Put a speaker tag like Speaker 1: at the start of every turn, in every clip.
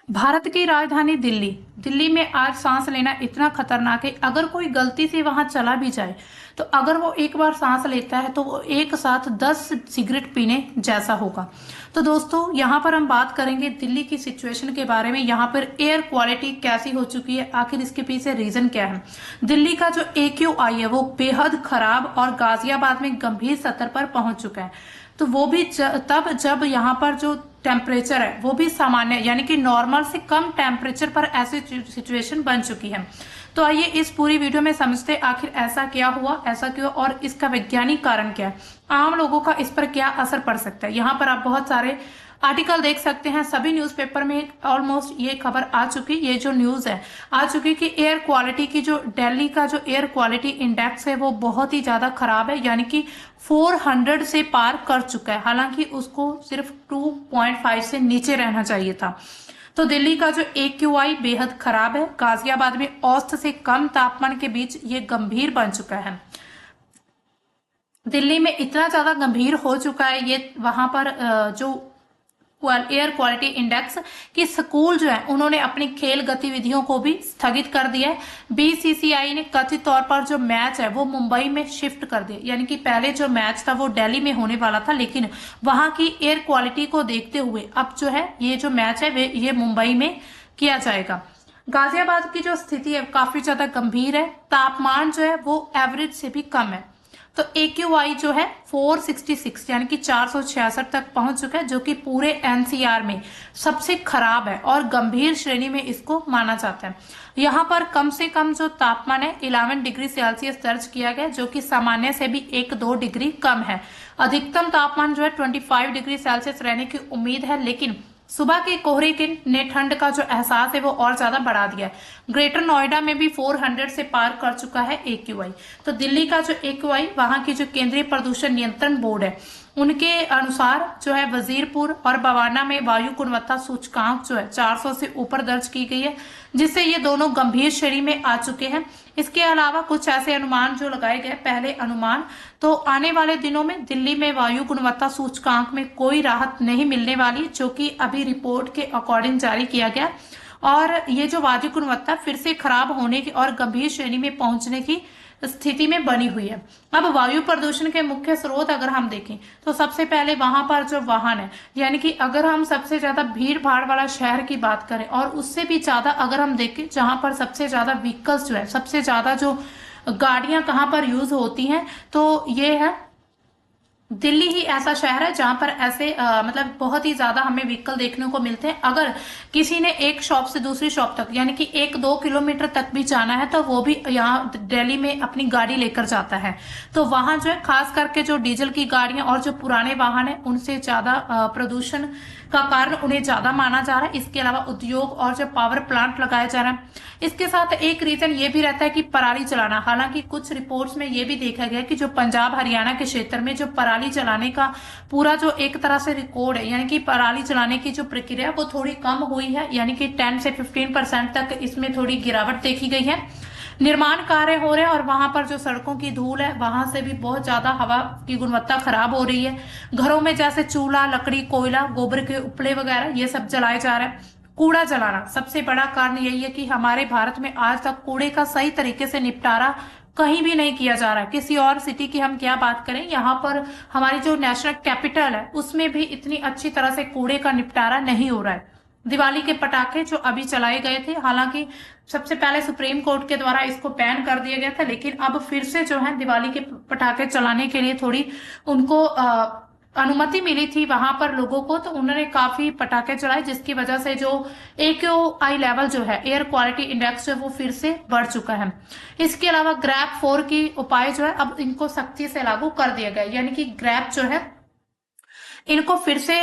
Speaker 1: भारत की राजधानी दिल्ली। दिल्ली में आज सांस लेना इतना खतरनाक है, अगर कोई गलती से वहां चला भी जाए तो अगर वो एक बार सांस लेता है तो वो एक साथ 10 सिगरेट पीने जैसा होगा। तो दोस्तों, यहाँ पर हम बात करेंगे दिल्ली की सिचुएशन के बारे में। यहाँ पर एयर क्वालिटी कैसी हो चुकी है, आखिर इसके पीछे रीजन क्या है। दिल्ली का जो AQI है वो बेहद खराब और गाजियाबाद में गंभीर स्तर पर पहुंच चुका है। तो वो भी तब जब यहाँ पर जो टेम्परेचर है वो भी सामान्य यानी कि नॉर्मल से कम टेम्परेचर पर ऐसी सिचुएशन बन चुकी है। तो आइए इस पूरी वीडियो में समझते आखिर ऐसा क्या हुआ, ऐसा क्यों और इसका वैज्ञानिक कारण क्या है, आम लोगों का इस पर क्या असर पड़ सकता है। यहाँ पर आप बहुत सारे आर्टिकल देख सकते हैं, सभी न्यूज़पेपर में ऑलमोस्ट ये खबर आ चुकी, ये जो न्यूज है आ चुकी कि एयर क्वालिटी की जो दिल्ली का जो एयर क्वालिटी इंडेक्स है वो बहुत ही ज्यादा खराब है, यानी कि 400 से पार कर चुका है। हालांकि उसको सिर्फ 2.5 से नीचे रहना चाहिए था। तो दिल्ली का जो AQI बेहद खराब है। गाजियाबाद में औसत से कम तापमान के बीच ये गंभीर बन चुका है। दिल्ली में इतना ज्यादा गंभीर हो चुका है ये वहां पर जो एयर क्वालिटी इंडेक्स कि स्कूल जो है उन्होंने अपनी खेल गतिविधियों को भी स्थगित कर दिया है। BCCI ने कथित तौर पर जो मैच है वो मुंबई में शिफ्ट कर दिया, यानी कि पहले जो मैच था वो दिल्ली में होने वाला था, लेकिन वहां की एयर क्वालिटी को देखते हुए अब जो है ये जो मैच है ये मुंबई में किया जाएगा। गाजियाबाद की जो स्थिति है काफी ज्यादा गंभीर है। तापमान जो है वो एवरेज से भी कम है। तो AQI जो है 466 यानी कि 466 तक पहुंच चुका है, जो कि पूरे NCR में सबसे खराब है और गंभीर श्रेणी में इसको माना जाता है। यहाँ पर कम से कम जो तापमान है 11 डिग्री सेल्सियस दर्ज किया गया, जो कि सामान्य से भी 1-2 डिग्री कम है। अधिकतम तापमान जो है 25 डिग्री सेल्सियस रहने की उम्मीद है, लेकिन सुबह के कोहरे के ने ठंड का जो एहसास है वो और ज्यादा बढ़ा दिया है। ग्रेटर नोएडा में भी 400 से पार कर चुका है AQI। तो दिल्ली का जो AQI वहां की जो केंद्रीय प्रदूषण नियंत्रण बोर्ड है उनके अनुसार जो है वजीरपुर और बवाना में वायु गुणवत्ता सूचकांक जो है 400 से ऊपर दर्ज की गई है, जिससे ये दोनों गंभीर श्रेणी में आ चुके हैं। इसके अलावा कुछ ऐसे अनुमान जो लगाए गए, पहले अनुमान तो आने वाले दिनों में दिल्ली में वायु गुणवत्ता सूचकांक में कोई राहत नहीं मिलने वाली, जो कि अभी रिपोर्ट के अकॉर्डिंग जारी किया गया। और ये जो वायु गुणवत्ता फिर से खराब होने की और गंभीर श्रेणी में पहुंचने की स्थिति में बनी हुई है। अब वायु प्रदूषण के मुख्य स्रोत अगर हम देखें तो सबसे पहले वहां पर जो वाहन है, यानी कि अगर हम सबसे ज्यादा भीड़ भाड़ वाला शहर की बात करें और उससे भी ज्यादा अगर हम देखें जहां पर सबसे ज्यादा व्हीकल्स जो है, सबसे ज्यादा जो गाड़ियां कहां पर यूज होती हैं, तो ये है दिल्ली ही ऐसा शहर है जहां पर ऐसे मतलब बहुत ही ज्यादा हमें व्हीकल देखने को मिलते हैं। अगर किसी ने एक शॉप से दूसरी शॉप तक यानी कि 1-2 किलोमीटर तक भी जाना है तो वो भी यहाँ दिल्ली में अपनी गाड़ी लेकर जाता है। तो वहां जो है खास करके जो डीजल की गाड़ियां और जो पुराने वाहन है उनसे ज्यादा प्रदूषण का कारण उन्हें ज्यादा माना जा रहा है। इसके अलावा उद्योग और जो पावर प्लांट लगाया जा रहा है, इसके साथ एक रीजन ये भी रहता है कि पराली जलाना। हालांकि कुछ रिपोर्ट्स में ये भी देखा गया कि जो पंजाब हरियाणा के क्षेत्र में जो पराली जलाने का पूरा जो एक तरह से रिकॉर्ड है, यानी कि पराली जलाने की जो प्रक्रिया वो थोड़ी कम हुई है, यानी कि 10 से 15% तक इसमें थोड़ी गिरावट देखी गई है। निर्माण कार्य हो रहे हैं और वहां पर जो सड़कों की धूल है वहां से भी बहुत ज्यादा हवा की गुणवत्ता खराब हो रही है। घरों में जैसे चूल्हा, लकड़ी, कोयला, गोबर के उपले वगैरह ये सब जलाए जा रहे हैं। कूड़ा जलाना सबसे बड़ा कारण यही है कि हमारे भारत में आज तक कूड़े का सही तरीके से निपटारा कहीं भी नहीं किया जा रहा है। किसी और सिटी की हम क्या बात करें, यहाँ पर हमारी जो नेशनल कैपिटल है उसमें भी इतनी अच्छी तरह से कूड़े का निपटारा नहीं हो रहा है। दिवाली के पटाखे जो अभी चलाए गए थे, हालांकि सबसे पहले सुप्रीम कोर्ट के द्वारा इसको बैन कर दिया गया था, लेकिन अब फिर से जो है दिवाली के पटाखे चलाने के लिए थोड़ी उनको अनुमति मिली थी वहां पर लोगों को, तो उन्होंने काफी पटाखे चलाए, जिसकी वजह से जो AQI लेवल जो है एयर क्वालिटी इंडेक्स जो है वो फिर से बढ़ चुका है। इसके अलावा ग्रैप 4 की उपाय जो है अब इनको सख्ती से लागू कर दिया गया, यानी कि ग्रैप जो है इनको फिर से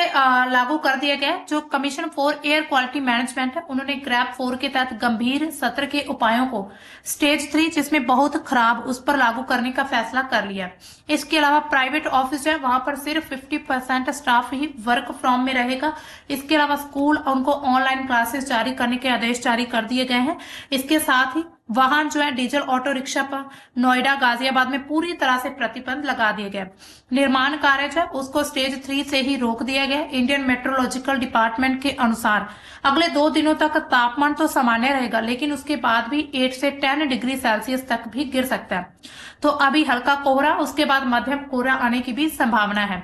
Speaker 1: लागू कर दिया गया है। जो commission for air quality management है उन्होंने ग्रैप 4 के तहत गंभीर सत्र के उपायों को स्टेज 3 जिसमें बहुत खराब उस पर लागू करने का फैसला कर लिया है। इसके अलावा प्राइवेट ऑफिस है वहां पर सिर्फ 50% स्टाफ ही वर्क फ्रॉम में रहेगा। इसके अलावा स्कूल उनको ऑनलाइन क्लासेस जारी करने के आदेश जारी कर दिए गए हैं। इसके साथ ही वाहन जो है डीजल ऑटो रिक्शा पर नोएडा गाजियाबाद में पूरी तरह से प्रतिबंध लगा दिया गया। निर्माण कार्य जो है उसको स्टेज 3 से ही रोक दिया गया। इंडियन मेट्रोलॉजिकल डिपार्टमेंट के अनुसार अगले 2 दिनों तक तापमान तो सामान्य रहेगा, लेकिन उसके बाद भी 8 से 10 डिग्री सेल्सियस तक भी गिर सकता है। तो अभी हल्का कोहरा, उसके बाद मध्यम कोहरा आने की भी संभावना है।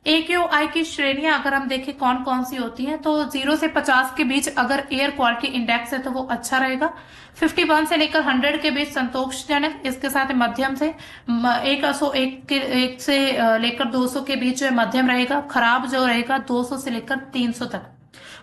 Speaker 1: AQI की श्रेणियां अगर हम देखें कौन कौन सी होती हैं, तो 0 से 50 के बीच अगर एयर क्वालिटी इंडेक्स है तो वो अच्छा रहेगा। 51 से लेकर 100 के बीच संतोषजनक, इसके साथ मध्यम से 101 से लेकर 200 के बीच जो है मध्यम रहेगा। खराब जो रहेगा 200 से लेकर 300 तक।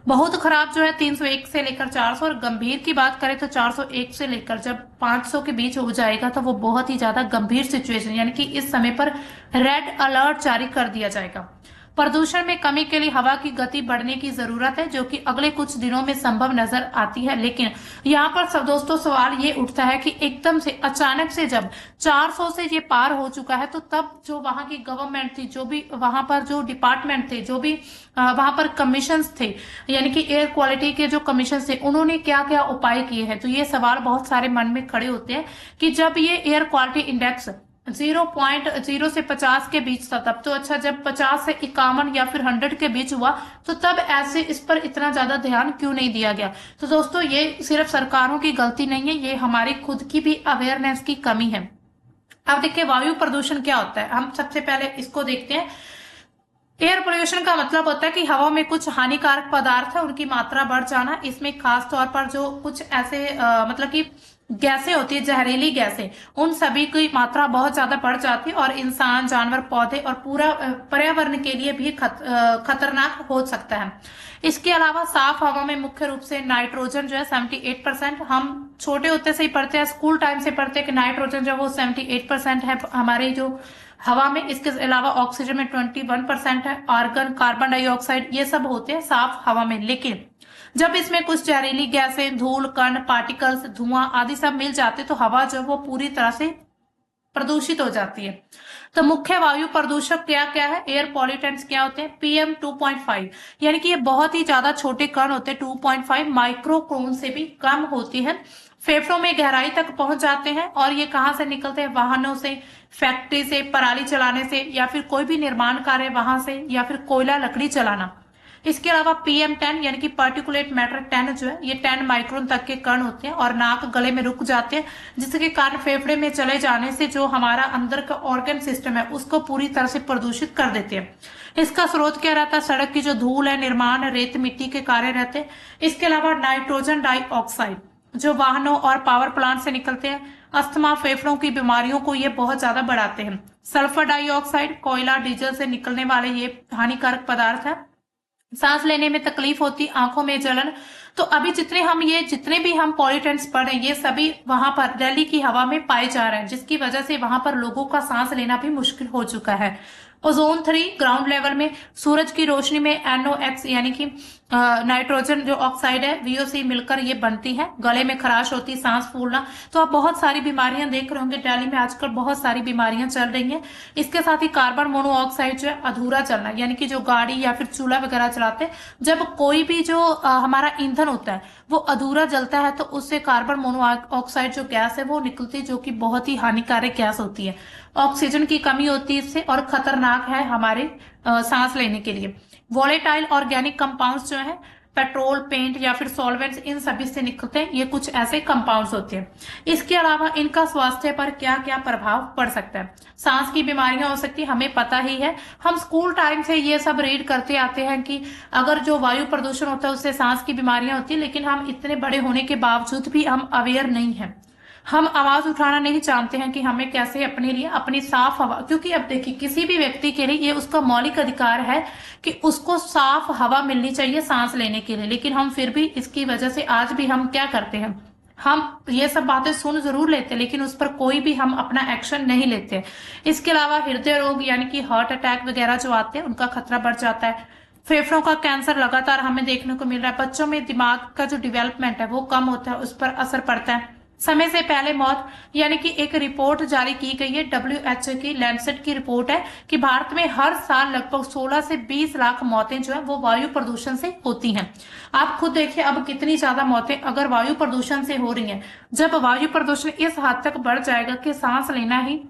Speaker 1: बहुत खराब जो है 301 से लेकर 400, और गंभीर की बात करें तो 401 से लेकर जब 500 के बीच हो जाएगा तो वो बहुत ही ज्यादा गंभीर सिचुएशन, यानी कि इस समय पर रेड अलर्ट जारी कर दिया जाएगा। प्रदूषण में कमी के लिए हवा की गति बढ़ने की जरूरत है, जो कि अगले कुछ दिनों में संभव नजर आती है। लेकिन यहाँ पर सब दोस्तों सवाल ये उठता है कि एकदम से अचानक से जब 400 से ये पार हो चुका है, तो तब जो वहां की गवर्नमेंट थी, जो भी वहां पर जो डिपार्टमेंट थे, जो भी वहां पर कमीशंस थे, यानी कि एयर क्वालिटी के जो कमीशन थे, उन्होंने क्या क्या उपाय किए हैं। तो ये सवाल बहुत सारे मन में खड़े होते हैं कि जब ये एयर क्वालिटी इंडेक्स 0.0 से 50 के बीच था तब तो अच्छा, जब 50 से 51 या फिर 100 के बीच हुआ तो तब ऐसे इस पर इतना ज्यादा ध्यान क्यों नहीं दिया गया। तो दोस्तों ये सिर्फ सरकारों की गलती नहीं है, ये हमारी खुद की भी अवेयरनेस की कमी है। अब देखिए वायु प्रदूषण क्या होता है, हम सबसे पहले इसको देखते हैं। एयर पोल्यूशन का मतलब होता है कि हवा में कुछ हानिकारक पदार्थ है उनकी मात्रा बढ़ जाना। इसमें खास तौर पर जो कुछ ऐसे मतलब कि गैसें होती है, जहरीली गैसें, उन सभी की मात्रा बहुत ज्यादा बढ़ जाती है और इंसान, जानवर, पौधे और पूरा पर्यावरण के लिए भी खतरनाक हो सकता है। इसके अलावा साफ हवा में मुख्य रूप से नाइट्रोजन जो है 78%, हम छोटे होते से ही पढ़ते हैं, स्कूल टाइम से पढ़ते हैं कि नाइट्रोजन जो है वो 78% है हमारे जो हवा में। इसके अलावा ऑक्सीजन में 21% है, आर्गन, कार्बन डाइऑक्साइड, ये सब होते हैं साफ हवा में। लेकिन जब इसमें कुछ जहरीली गैसें, धूल कण, पार्टिकल्स, धुआं आदि सब मिल जाते तो हवा जो वो पूरी तरह से प्रदूषित हो जाती है। तो मुख्य वायु प्रदूषक क्या क्या है, एयर पॉल्यूटेंट्स क्या होते हैं, PM 2.5, यानी कि ये बहुत ही ज्यादा छोटे कण होते हैं, 2.5 माइक्रोक्रोन से भी कम होती है। फेफड़ों में गहराई तक पहुंच जाते हैं और ये कहां से निकलते हैं, वाहनों से, फैक्ट्री से, पराली चलाने से, या फिर कोई भी निर्माण कार्य वहां से, या फिर कोयला, लकड़ी चलाना। इसके अलावा PM 10 यानी कि पार्टिकुलेट मैटर 10 जो है ये 10 माइक्रोन तक के कण होते हैं और नाक गले में रुक जाते हैं, जिसके कारण फेफड़े में चले जाने से जो हमारा अंदर का ऑर्गन सिस्टम है उसको पूरी तरह से प्रदूषित कर देते हैं। इसका स्रोत क्या रहता है, सड़क की जो धूल है, निर्माण, रेत, मिट्टी के कार्य रहते हैं। इसके अलावा नाइट्रोजन डाइऑक्साइड जो वाहनों और पावर प्लांट से निकलते हैं, अस्थमा, फेफड़ों की बीमारियों को ये बहुत ज्यादा बढ़ाते हैं। सल्फर डाइऑक्साइड, कोयला, डीजल से निकलने वाले ये हानिकारक पदार्थ है। सांस लेने में तकलीफ होती, आंखों में जलन। तो अभी जितने भी हम पॉल्यूटेंट्स पढ़ रहे हैं ये सभी वहां पर दिल्ली की हवा में पाए जा रहे हैं, जिसकी वजह से वहां पर लोगों का सांस लेना भी मुश्किल हो चुका है। ओजोन 3 ग्राउंड लेवल में सूरज की रोशनी में NOx यानी कि नाइट्रोजन जो ऑक्साइड है, VOC मिलकर ये बनती है। गले में खराश होती, सांस फूलना, तो आप बहुत सारी बीमारियां देख रहे होंगे दिल्ली में आजकल बहुत सारी बीमारियां चल रही हैं। इसके साथ ही कार्बन मोनोऑक्साइड जो है अधूरा चलना, यानी कि जो गाड़ी या फिर चूल्हा वगैरह चलाते हैं, जब कोई भी जो हमारा ईंधन होता है वो अधूरा जलता है तो उससे कार्बन मोनोऑक्साइड जो गैस है वो निकलती है, जो कि बहुत ही हानिकारक गैस होती है। ऑक्सीजन की कमी होती है इससे और खतरनाक है हमारे सांस लेने के लिए। वॉलेटाइल ऑर्गेनिक कंपाउंड्स जो है, पेट्रोल, पेंट या फिर सॉल्वेंट्स, इन सभी से निकलते हैं, ये कुछ ऐसे कंपाउंड्स होते हैं। इसके अलावा इनका स्वास्थ्य पर क्या क्या प्रभाव पड़ सकता है, सांस की बीमारियां हो सकती है, हमें पता ही है, हम स्कूल टाइम से ये सब रीड करते आते हैं कि अगर जो वायु प्रदूषण होता है उससे सांस की बीमारियां होती है। लेकिन हम इतने बड़े होने के बावजूद भी हम अवेयर नहीं है, हम आवाज उठाना नहीं जानते हैं कि हमें कैसे अपने लिए अपनी साफ हवा, क्योंकि अब देखिए किसी भी व्यक्ति के लिए ये उसका मौलिक अधिकार है कि उसको साफ हवा मिलनी चाहिए सांस लेने के लिए। लेकिन हम फिर भी इसकी वजह से आज भी हम क्या करते हैं, हम ये सब बातें सुन जरूर लेते हैं लेकिन उस पर कोई भी हम अपना एक्शन नहीं लेते। इसके अलावा हृदय रोग यानी कि हार्ट अटैक वगैरह जो आते हैं उनका खतरा बढ़ जाता है। फेफड़ों का कैंसर लगातार हमें देखने को मिल रहा है। बच्चों में दिमाग का जो डेवलपमेंट है वो कम होता है, उस पर असर पड़ता है। समय से पहले मौत, यानी कि एक रिपोर्ट जारी की गई है WHO की लैंसेट की रिपोर्ट है कि भारत में हर साल लगभग 16 से 20 लाख मौतें जो है वो वायु प्रदूषण से होती हैं। आप खुद देखिए अब कितनी ज्यादा मौतें अगर वायु प्रदूषण से हो रही हैं। जब वायु प्रदूषण इस हद तक बढ़ जाएगा कि सांस लेना ही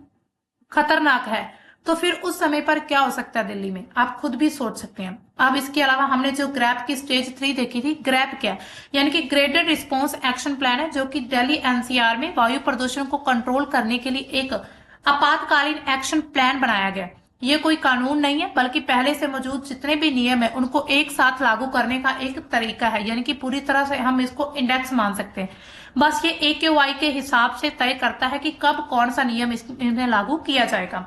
Speaker 1: खतरनाक है, तो फिर उस समय पर क्या हो सकता है दिल्ली में, आप खुद भी सोच सकते हैं। अब इसके अलावा हमने जो ग्रैप की स्टेज 3 देखी थी, ग्रैप क्या यानी कि ग्रेडेड रिस्पॉन्स एक्शन प्लान है, जो कि दिल्ली NCR में वायु प्रदूषण को कंट्रोल करने के लिए एक आपातकालीन एक्शन प्लान बनाया गया। ये कोई कानून नहीं है, बल्कि पहले से मौजूद जितने भी नियम है उनको एक साथ लागू करने का एक तरीका है, यानी कि पूरी तरह से हम इसको इंडेक्स मान सकते हैं। बस ये AQI के हिसाब से तय करता है कि कब कौन सा नियम इन्हें लागू किया जाएगा।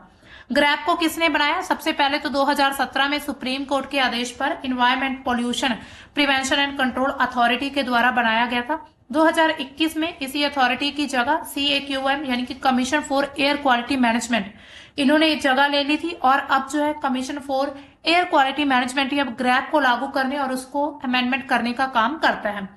Speaker 1: ग्रैप को किसने बनाया? सबसे पहले तो 2017 में सुप्रीम कोर्ट के आदेश पर environment pollution prevention and control authority के द्वारा बनाया गया था। 2021 में इसी अथॉरिटी की जगह CAQM यानी कि commission for air quality management, इन्होंने जगह ले ली थी और अब जो है commission for air quality management अब ग्रैप को लागू करने और उसको अमेंडमेंट करने का काम करता है।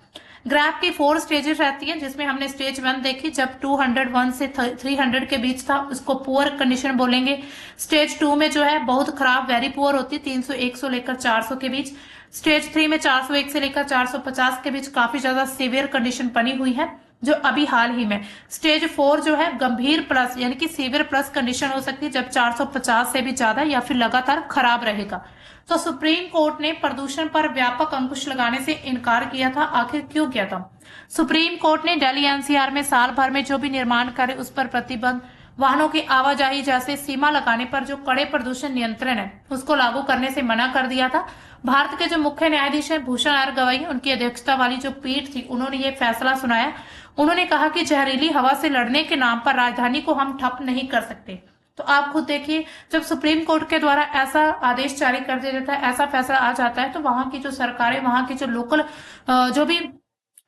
Speaker 1: ग्रैप की 4 स्टेजेस रहती है, जिसमें हमने स्टेज 1 देखी जब 201 से 300 के बीच था, उसको पुअर कंडीशन बोलेंगे। स्टेज 2 में जो है बहुत खराब वेरी पुअर होती है, 301 से लेकर 400 के बीच। स्टेज 3 में 401 से लेकर 450 के बीच काफी ज्यादा सीवियर कंडीशन बनी हुई है, जो अभी हाल ही में। स्टेज 4 जो है गंभीर प्लस यानी कि सीवियर प्लस कंडीशन हो सकती है, जब 450 से भी ज्यादा या फिर लगातार खराब रहेगा। तो सुप्रीम कोर्ट ने प्रदूषण पर व्यापक अंकुश लगाने से इनकार किया था। आखिर क्यों किया था? सुप्रीम कोर्ट ने दिल्ली NCR में साल भर में जो भी निर्माण करे उस पर प्रतिबंध, वाहनों की आवाजाही जैसे सीमा लगाने पर जो कड़े प्रदूषण नियंत्रण है उसको लागू करने से मना कर दिया था। भारत के जो मुख्य न्यायाधीश है भूषण आर गवई, उनकी अध्यक्षता वाली जो पीठ थी, उन्होंने ये फैसला सुनाया। उन्होंने कहा कि जहरीली हवा से लड़ने के नाम पर राजधानी को हम ठप नहीं कर सकते। तो आप खुद देखिए, जब सुप्रीम कोर्ट के द्वारा ऐसा आदेश जारी कर दिया जाता है, ऐसा फैसला आ जाता है, तो वहां की जो सरकारें, वहां की जो लोकल जो भी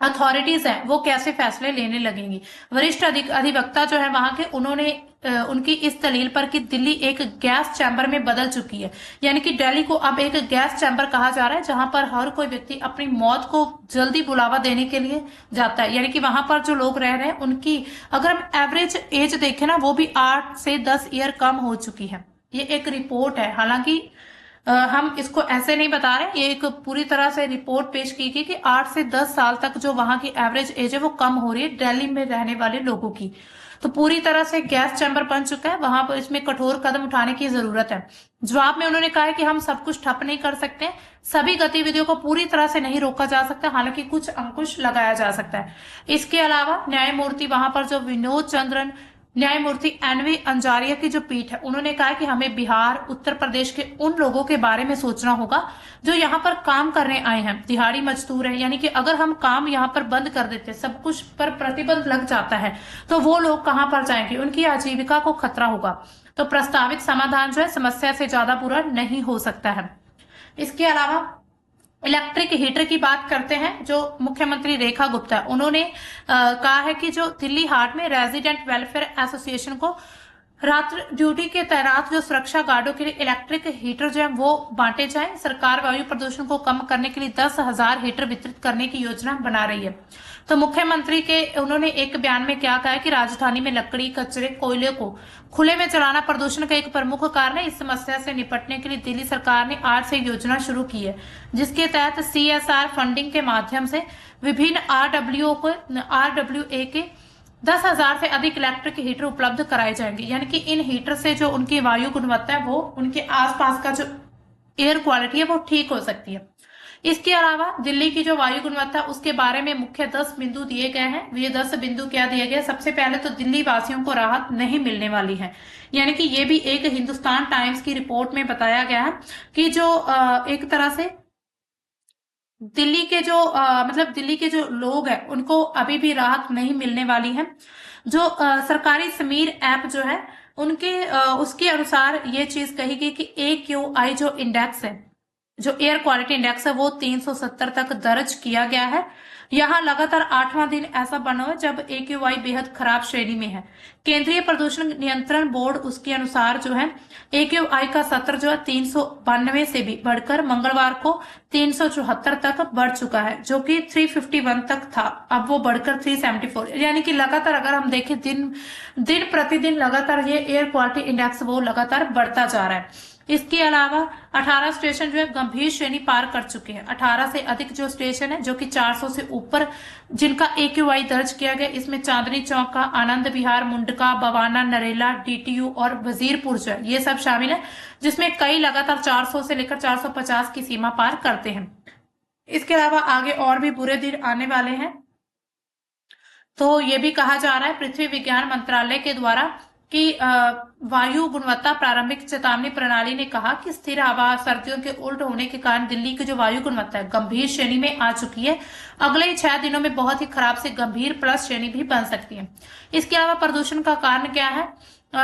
Speaker 1: अथॉरिटीज हैं वो कैसे फैसले लेने लगेंगी। वरिष्ठ अधिवक्ता जो है वहां के, उन्होंने उनकी इस दलील पर कि दिल्ली एक गैस चैम्बर में बदल चुकी है, यानी कि दिल्ली को अब एक गैस चैम्बर कहा जा रहा है, जहां पर हर कोई व्यक्ति अपनी मौत को जल्दी बुलावा देने के लिए जाता है। यानी कि वहां पर जो लोग रह रहे हैं उनकी अगर हम एवरेज एज देखें ना, वो भी 8 से 10 ईयर कम हो चुकी है। ये एक रिपोर्ट है, हालांकि हम इसको ऐसे नहीं बता रहे, ये एक पूरी तरह से रिपोर्ट पेश की गई कि 8 से 10 साल तक जो वहां की एवरेज एज है वो कम हो रही है दिल्ली में रहने वाले लोगों की। तो पूरी तरह से गैस चैम्बर बन चुका है, वहां पर इसमें कठोर कदम उठाने की जरूरत है। जवाब में उन्होंने कहा है कि हम सब कुछ ठप नहीं कर सकते, सभी गतिविधियों को पूरी तरह से नहीं रोका जा सकता, हालांकि कुछ अंकुश लगाया जा सकता है। इसके अलावा न्यायमूर्ति वहां पर जो विनोद चंद्रन, न्यायमूर्ति NV अंजारिया की जो पीठ है, उन्होंने कहा कि हमें बिहार, उत्तर प्रदेश के उन लोगों के बारे में सोचना होगा जो यहाँ पर काम करने आए हैं, दिहाड़ी मजदूर हैं। यानी कि अगर हम काम यहाँ पर बंद कर देते, सब कुछ पर प्रतिबंध लग जाता है, तो वो लोग कहाँ पर जाएंगे, उनकी आजीविका को खतरा होगा। तो प्रस्तावित समाधान जो है समस्या से ज्यादा बुरा नहीं हो सकता है। इसके अलावा इलेक्ट्रिक हीटर की बात करते हैं, जो मुख्यमंत्री रेखा गुप्ता, उन्होंने कहा है कि जो दिल्ली हाट में रेजिडेंट वेलफेयर एसोसिएशन को रात्र ड्यूटी के तैनात जो सुरक्षा गार्डों के लिए इलेक्ट्रिक हीटर जो है वो बांटे जाएं। सरकार वायु प्रदूषण को कम करने के लिए 10,000 हीटर वितरित करने की योजना बना रही है। तो मुख्यमंत्री के उन्होंने एक बयान में क्या कहा है कि राजधानी में लकड़ी, कचरे, कोयले को खुले में जलाना प्रदूषण का एक प्रमुख कारण है। इस समस्या से निपटने के लिए दिल्ली सरकार ने आज से योजना शुरू की है, जिसके तहत CSR फंडिंग के माध्यम से विभिन्न RWA के 10,000 से अधिक इलेक्ट्रिक हीटर उपलब्ध कराए जाएंगे। यानी कि इन हीटर से जो उनकी वायु गुणवत्ता है, वो उनके आसपास का जो एयर क्वालिटी है वो ठीक हो सकती है। इसके अलावा दिल्ली की जो वायु गुणवत्ता, उसके बारे में मुख्य 10 बिंदु दिए गए हैं। ये 10 बिंदु क्या दिए गए? सबसे पहले तो दिल्ली वासियों को राहत नहीं मिलने वाली है, यानी कि ये भी एक हिंदुस्तान टाइम्स की रिपोर्ट में बताया गया है कि जो एक तरह से दिल्ली के जो मतलब दिल्ली के जो लोग हैं उनको अभी भी राहत नहीं मिलने वाली है। जो सरकारी समीर ऐप जो है उनके उसके अनुसार ये चीज कही गई कि AQI जो इंडेक्स है, जो एयर क्वालिटी इंडेक्स है वो 370 तक दर्ज किया गया है। यहाँ लगातार 8वां दिन ऐसा बना है जब AQI बेहद खराब श्रेणी में है। केंद्रीय प्रदूषण नियंत्रण बोर्ड उसके अनुसार जो है AQI का स्तर जो है 392 से भी बढ़कर मंगलवार को 374 तक बढ़ चुका है, जो कि 351 तक था, अब वो बढ़कर 374, यानी कि लगातार अगर हम देखें दिन प्रतिदिन लगातार ये एयर क्वालिटी इंडेक्स वो लगातार बढ़ता जा रहा है। इसके अलावा 18 स्टेशन जो है गंभीर श्रेणी पार कर चुके हैं। 18 से अधिक जो स्टेशन है जो कि 400 से ऊपर जिनका AQI दर्ज किया गया, इसमें चांदनी चौक का, आनंद विहार, मुंडका, बवाना, नरेला, DTU और वजीरपुर जो है ये सब शामिल है, जिसमें कई लगातार 400 से लेकर 450 की सीमा पार करते हैं। इसके अलावा आगे और भी बुरे दिन आने वाले हैं। तो ये भी कहा जा रहा है पृथ्वी विज्ञान मंत्रालय के द्वारा कि वायु गुणवत्ता प्रारंभिक चेतावनी प्रणाली ने कहा कि स्थिर हवा, सर्दियों के उल्ट होने के कारण दिल्ली की जो वायु गुणवत्ता है गंभीर श्रेणी में आ चुकी है। अगले 6 दिनों में बहुत ही खराब से गंभीर प्लस श्रेणी भी बन सकती है। इसके अलावा प्रदूषण का कारण क्या है,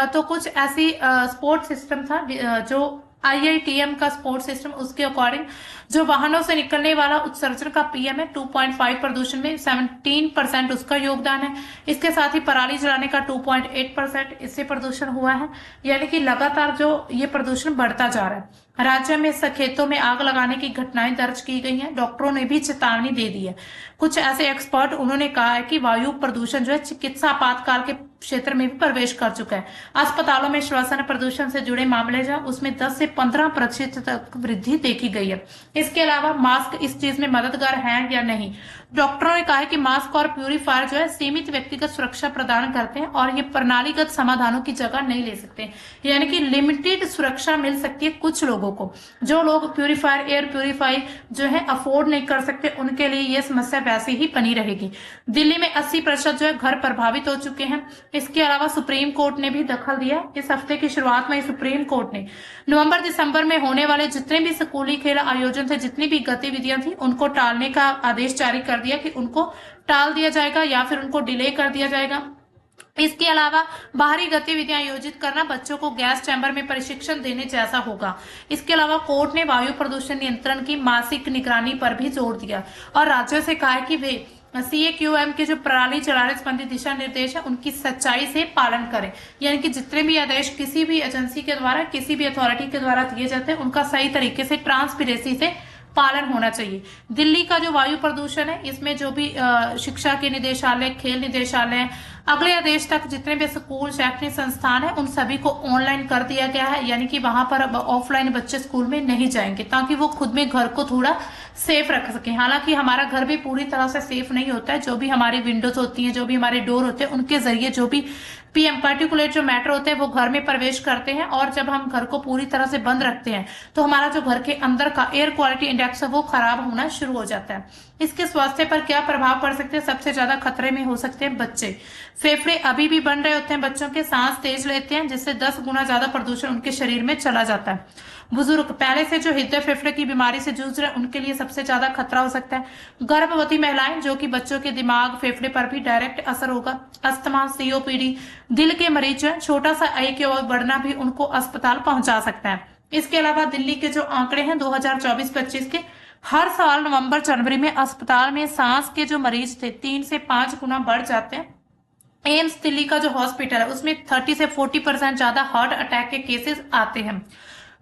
Speaker 1: तो कुछ ऐसी स्पोर्ट सिस्टम था जो IITM का स्पोर्ट सिस्टम, उसके अकॉर्डिंग जो वाहनों से निकलने वाला उत्सर्जन का PM है 2.5 प्रदूषण में 17% उसका योगदान है। इसके साथ ही पराली जलाने का 2.8% इससे प्रदूषण हुआ है, यानी कि लगातार जो ये प्रदूषण बढ़ता जा रहा है। राज्य में खेतों में आग लगाने की घटनाएं दर्ज की गई हैं। डॉक्टरों ने भी चेतावनी दे दी है। कुछ ऐसे एक्सपर्ट उन्होंने कहा है कि वायु प्रदूषण जो है चिकित्सा आपातकाल के क्षेत्र में भी प्रवेश कर चुका है। अस्पतालों में श्वसन प्रदूषण से जुड़े मामले जो उसमें 10 से 15% तक वृद्धि देखी गई है। इसके अलावा मास्क इस चीज में मददगार है या नहीं, डॉक्टरों ने कहा है कि मास्क और प्यूरीफायर जो है सीमित व्यक्तिगत सुरक्षा प्रदान करते हैं और ये प्रणालीगत समाधानों की जगह नहीं ले सकते, यानी कि लिमिटेड सुरक्षा मिल सकती है कुछ लोगों को। जो लोग प्यूरीफायर, एयर प्यूरीफायर जो है अफोर्ड नहीं कर सकते, उनके लिए ये समस्या वैसे ही बनी रहेगी। दिल्ली में 80% जो है घर प्रभावित हो चुके हैं। इसके अलावा सुप्रीम कोर्ट ने भी दखल दिया। इस हफ्ते की शुरुआत में सुप्रीम कोर्ट ने नवंबर दिसंबर में होने वाले जितने भी स्कूली खेल आयोजन थे, जितनी भी गतिविधियां थी, उनको टालने का आदेश जारी कर दिया कि उनको टाल दिया जाएगा या फिर उनको डिले कर दिया जाएगा। इसके अलावा बाहरी गतिविधियां आयोजित करना बच्चों को गैस चैम्बर में प्रशिक्षण देने जैसा होगा। इसके अलावा कोर्ट ने वायु प्रदूषण नियंत्रण की मासिक निगरानी पर भी जोर दिया और राज्यों से कहा कि वे CAQM के जो प्रणाली चलाने संबंधी दिशा निर्देश है उनकी सच्चाई से पालन करें, यानी कि जितने भी आदेश किसी भी एजेंसी के द्वारा, किसी भी अथॉरिटी के द्वारा दिए जाते हैं, उनका सही तरीके से ट्रांसपेरेंसी से पालन होना चाहिए। दिल्ली का जो वायु प्रदूषण है, इसमें जो भी शिक्षा के निदेशालय, खेल निदेशालय, अगले आदेश तक जितने भी स्कूल, शैक्षणिक संस्थान है, उन सभी को ऑनलाइन कर दिया गया है, यानी कि वहां पर ऑफलाइन बच्चे स्कूल में नहीं जाएंगे, ताकि वो खुद में घर को थोड़ा सेफ रख सके। हालांकि हमारा घर भी पूरी तरह से सेफ नहीं होता है। जो भी हमारी विंडोज होती हैं, जो भी हमारे डोर होते हैं, उनके जरिए जो भी PM पार्टिकुलेट जो मैटर होते हैं वो घर में प्रवेश करते हैं, और जब हम घर को पूरी तरह से बंद रखते हैं तो हमारा जो घर के अंदर का एयर क्वालिटी इंडेक्स है वो खराब होना शुरू हो जाता है। इसके स्वास्थ्य पर क्या प्रभाव पड़ सकते हैं? सबसे ज्यादा खतरे में हो सकते हैं बच्चे। फेफड़े अभी भी बन रहे होते हैं बच्चों के, सांस तेज लेते हैं, जिससे 10 गुना ज्यादा प्रदूषण उनके शरीर में चला जाता है। बुजुर्ग पहले से जो हृदय फेफड़े की बीमारी से जूझ रहे हैं, उनके लिए सबसे ज्यादा खतरा हो सकता है। गर्भवती महिलाएं, जो कि बच्चों के दिमाग, फेफड़े पर भी डायरेक्ट असर होगा। अस्थमा, COPD, दिल के मरीज, छोटा सा AQI बढ़ना भी उनको अस्पताल पहुंचा सकता है। इसके अलावा दिल्ली के जो आंकड़े हैं 2024-25 के, हर साल नवंबर जनवरी में अस्पताल में सांस के जो मरीज थे 3 से 5 गुना बढ़ जाते हैं। एम्स दिल्ली का जो हॉस्पिटल है उसमें 30 से 40% ज्यादा हार्ट अटैक के केसेस आते हैं।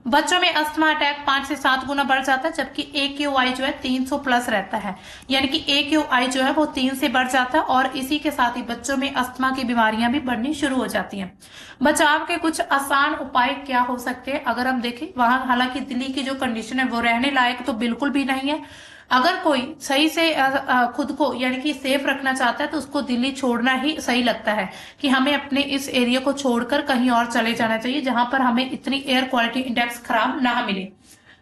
Speaker 1: बच्चों में अस्थमा अटैक 5 से 7 गुना बढ़ जाता है, जबकि AQI जो है 300 प्लस रहता है, यानी कि AQI जो है वो 3 से बढ़ जाता है, और इसी के साथ ही बच्चों में अस्थमा की बीमारियां भी बढ़नी शुरू हो जाती हैं। बचाव के कुछ आसान उपाय क्या हो सकते हैं? अगर हम देखें, वहां हालांकि दिल्ली की जो कंडीशन है वो रहने लायक तो बिल्कुल भी नहीं है। अगर कोई सही से खुद को यानी कि सेफ रखना चाहता है तो उसको दिल्ली छोड़ना ही सही लगता है, कि हमें अपने इस एरिया को छोड़कर कहीं और चले जाना चाहिए जहां पर हमें इतनी एयर क्वालिटी इंडेक्स खराब ना मिले।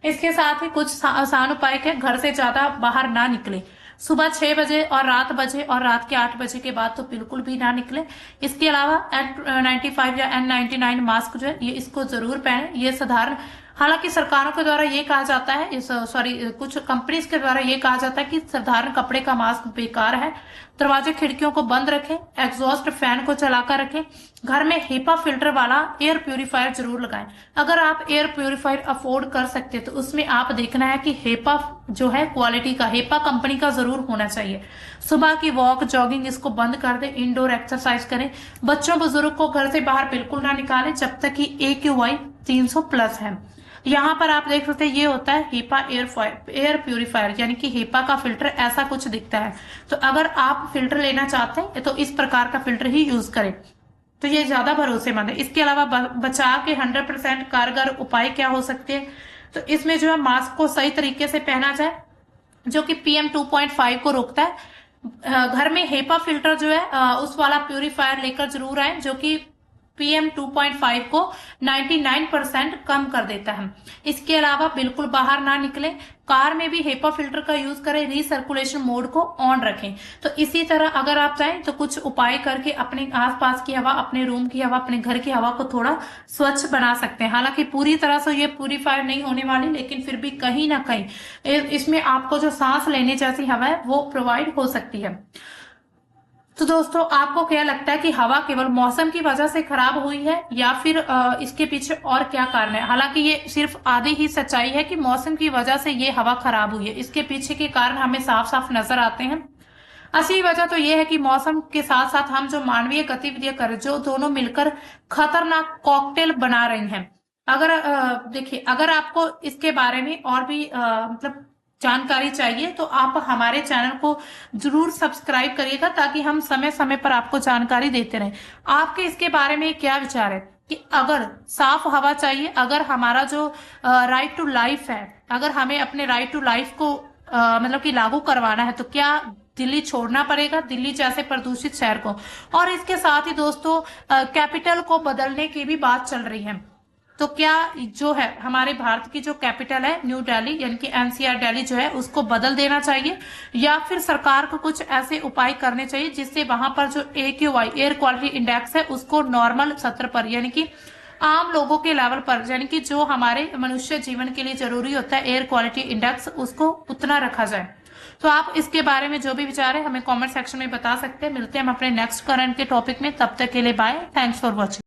Speaker 1: इसके साथ ही कुछ आसान उपाय के, घर से ज्यादा बाहर ना निकले। सुबह 6 बजे और रात के 8 बजे के बाद तो बिल्कुल भी ना निकले। इसके अलावा N95 या N99 मास्क जो है ये इसको जरूर पहने। ये साधारण हालांकि सरकारों के द्वारा ये कहा जाता है, इस सॉरी कुछ कंपनीज के द्वारा ये कहा जाता है कि साधारण कपड़े का मास्क बेकार है। दरवाजे खिड़कियों को बंद रखें, एग्जॉस्ट फैन को चलाकर रखें, घर में HEPA फिल्टर वाला एयर प्यूरिफायर जरूर लगाएं। अगर आप एयर प्यूरिफायर अफोर्ड कर सकते तो उसमें आप देखना है कि HEPA जो है क्वालिटी का, HEPA कंपनी का जरूर होना चाहिए। सुबह की वॉक जॉगिंग इसको बंद कर दें, इंडोर एक्सरसाइज करें। बच्चों बुजुर्ग को घर से बाहर बिल्कुल ना निकालें जब तक कि AQI 300+ है। यहाँ पर आप देख सकते हैं ये होता है HEPA एयर प्यूरिफायर, यानी कि HEPA का फिल्टर ऐसा कुछ दिखता है। तो अगर आप फिल्टर लेना चाहते हैं तो इस प्रकार का फिल्टर ही यूज करें, तो ये ज्यादा भरोसेमंद है। इसके अलावा बचाव के 100% कारगर उपाय क्या हो सकते हैं, तो इसमें जो है मास्क को सही तरीके से पहना जाए जो कि PM 2.5 को रोकता है। घर में HEPA फिल्टर जो है उस वाला प्यूरिफायर लेकर जरूर आए जो कि PM 2.5 को 99% कम कर देता है। इसके अलावा बिल्कुल बाहर ना निकलें। कार में भी HEPA फिल्टर का यूज करें, रीसर्कुलेशन मोड को ऑन रखें। तो इसी तरह अगर आप चाहें तो कुछ उपाय करके अपने आसपास की हवा, अपने रूम की हवा, अपने घर की हवा को थोड़ा स्वच्छ बना सकते हैं। हालांकि पूरी तरह से ये प्यूरिफायर नहीं होने वाली, लेकिन फिर भी कहीं ना कहीं इसमें आपको जो सांस लेने जैसी हवा है वो प्रोवाइड हो सकती है। तो दोस्तों आपको क्या लगता है कि हवा केवल मौसम की वजह से खराब हुई है या फिर इसके पीछे और क्या कारण है? हालांकि ये सिर्फ आधी ही सच्चाई है कि मौसम की वजह से ये हवा खराब हुई है, इसके पीछे के कारण हमें साफ साफ नजर आते हैं। असली वजह तो ये है कि मौसम के साथ साथ हम जो मानवीय गतिविधियां कर, जो दोनों मिलकर खतरनाक कॉकटेल बना रही हैं। अगर देखिए, अगर आपको इसके बारे में और भी मतलब जानकारी चाहिए तो आप हमारे चैनल को जरूर सब्सक्राइब करिएगा ताकि हम समय समय पर आपको जानकारी देते रहें। आपके इसके बारे में क्या विचार है कि अगर साफ हवा चाहिए, अगर हमारा जो राइट टू लाइफ है, अगर हमें अपने राइट टू लाइफ को मतलब कि लागू करवाना है तो क्या दिल्ली छोड़ना पड़ेगा, दिल्ली जैसे प्रदूषित शहर को? और इसके साथ ही दोस्तों कैपिटल को बदलने की भी बात चल रही है। तो क्या जो है हमारे भारत की जो कैपिटल है न्यू दिल्ली यानी कि NCR दिल्ली जो है उसको बदल देना चाहिए, या फिर सरकार को कुछ ऐसे उपाय करने चाहिए जिससे वहां पर जो AQI एयर क्वालिटी इंडेक्स है उसको नॉर्मल स्तर पर, यानी कि आम लोगों के लेवल पर, यानी कि जो हमारे मनुष्य जीवन के लिए जरूरी होता है एयर क्वालिटी इंडेक्स, उसको उतना रखा जाए। तो आप इसके बारे में जो भी विचार है हमें कमेंट सेक्शन में बता सकते हैं। मिलते हैं हम अपने नेक्स्ट करंट के टॉपिक में, तब तक के लिए बाय, थैंक्स फॉर वॉचिंग।